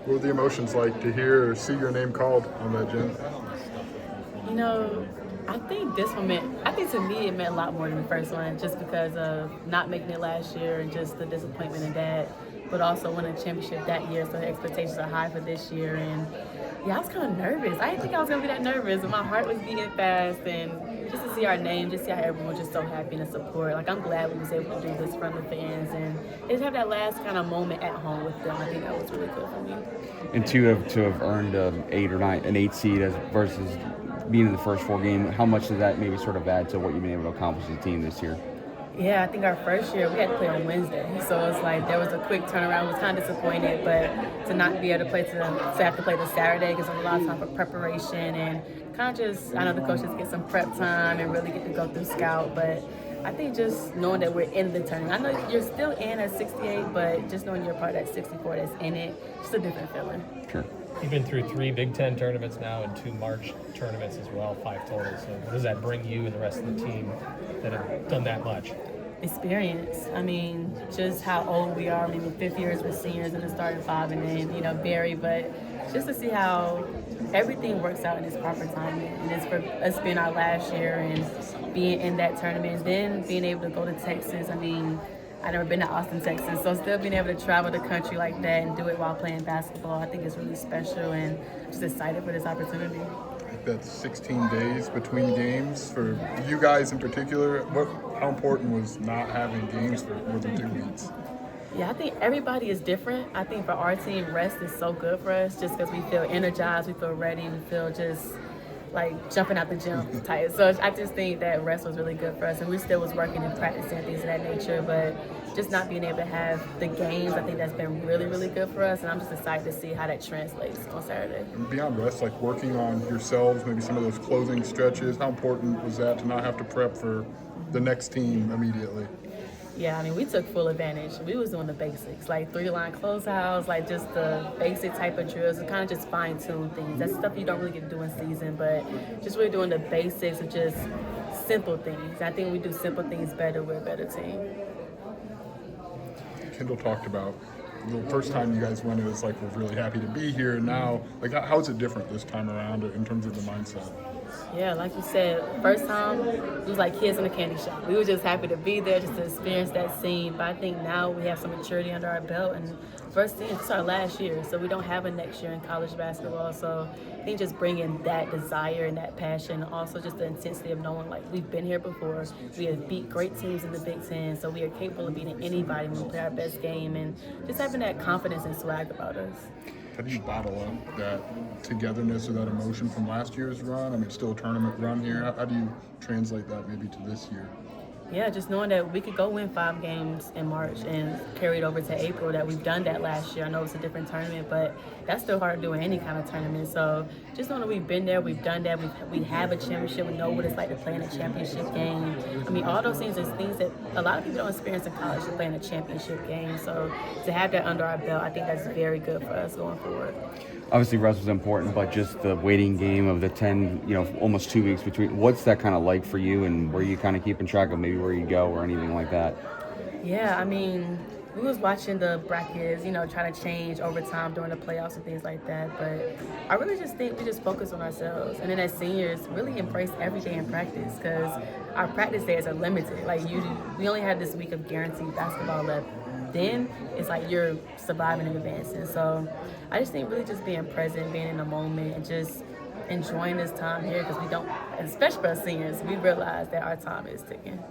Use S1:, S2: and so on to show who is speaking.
S1: What were the emotions like to hear or see your name called on that, Jen?
S2: You know, I think this one meant, I think to me it meant a lot more than the first one just because of not making it last year and just the disappointment in that, but also winning a championship that year, so the expectations are high for this year. And yeah, I was kind of nervous. I didn't think I was going to be that nervous, but my heart was beating fast. And just to see our name, just see how everyone was just so happy and support. Like, I'm glad we was able to do this from the fans and just have that last kind of moment at home with them. I think that was really good for me.
S3: And to have earned an 8 seed versus being in the first 4 games, how much does that maybe sort of add to what you've been able to accomplish as a team this year?
S2: Yeah, I think our first year we had to play on Wednesday, so it's like there was a quick turnaround. I was kind of disappointed, but to not be able to play to have to play the Saturday gives them a lot of time for preparation and kind of just, I know the coaches get some prep time and really get to go through scout, but I think just knowing that we're in the tournament. I know you're still in at 68, but just knowing you're part of that 64 that's in it, just a different feeling.
S3: Sure.
S4: You've been through 3 Big Ten tournaments now and 2 March tournaments as well, 5 total. So what does that bring you and the rest of the team that have done that much?
S2: Experience. I mean, just how old we are. I mean, 5th years with seniors in the starting 5 and then, Barry, but just to see how everything works out in its proper time. And it's for us being our last year and being in that tournament, and then being able to go to Texas. I mean, I've never been to Austin, Texas, so still being able to travel the country like that and do it while playing basketball, I think is really special, and just excited for this opportunity.
S1: That's 16 days between games for you guys in particular. How important was not having games for more than 2 weeks?
S2: Yeah, I think everybody is different. I think for our team, rest is so good for us just because we feel energized, we feel ready, we feel just like jumping out the gym tight. So I just think that rest was really good for us, and we still was working and practicing and things of that nature, but just not being able to have the games, I think that's been really, really good for us, and I'm just excited to see how that translates on Saturday.
S1: And beyond rest, like working on yourselves, maybe some of those closing stretches, how important was that to not have to prep for the next team immediately?
S2: Yeah, I mean, we took full advantage. We was doing the basics, like 3-line closeouts, like just the basic type of drills, and kind of just fine-tune things. That's stuff you don't really get to do in season, but just really doing the basics of just simple things. I think we do simple things better, we're a better team.
S1: Kendall talked about the first time you guys went, it was like, we're really happy to be here. Now, like, how is it different this time around in terms of the mindset?
S2: Yeah, like you said, first time, it was like kids in a candy shop. We were just happy to be there, just to experience that scene. But I think now we have some maturity under our belt. And first thing, it's our last year, so we don't have a next year in college basketball. So I think just bringing that desire and that passion, also just the intensity of knowing, like, we've been here before. We have beat great teams in the Big Ten, so we are capable of beating anybody when we play our best game. And just having that confidence and swag about us.
S1: How do you bottle up that togetherness or that emotion from last year's run? I mean, it's still a tournament run here. How do you translate that maybe to this year?
S2: Yeah, just knowing that we could go win 5 games in March and carry it over to April, that we've done that last year. I know it's a different tournament, but that's still hard doing any kind of tournament. So just knowing that we've been there, we've done that, we have a championship, we know what it's like to play in a championship game. I mean, all those things are things that a lot of people don't experience in college, to play in a championship game. So to have that under our belt, I think that's very good for us going forward.
S3: Obviously, rest was important, but just the waiting game of the 10, almost 2 weeks between. What's that kind of like for you, and were you kind of keeping track of maybe where you go or anything like that?
S2: Yeah, I mean, we was watching the brackets, try to change over time during the playoffs and things like that. But I really just think we just focus on ourselves. And then as seniors, really embrace every day in practice, because our practice days are limited. Like, we only have this week of guaranteed basketball left. Then it's like you're surviving and advancing. So I just think really just being present, being in the moment, and just enjoying this time here, because we don't, especially for us seniors, we realize that our time is ticking.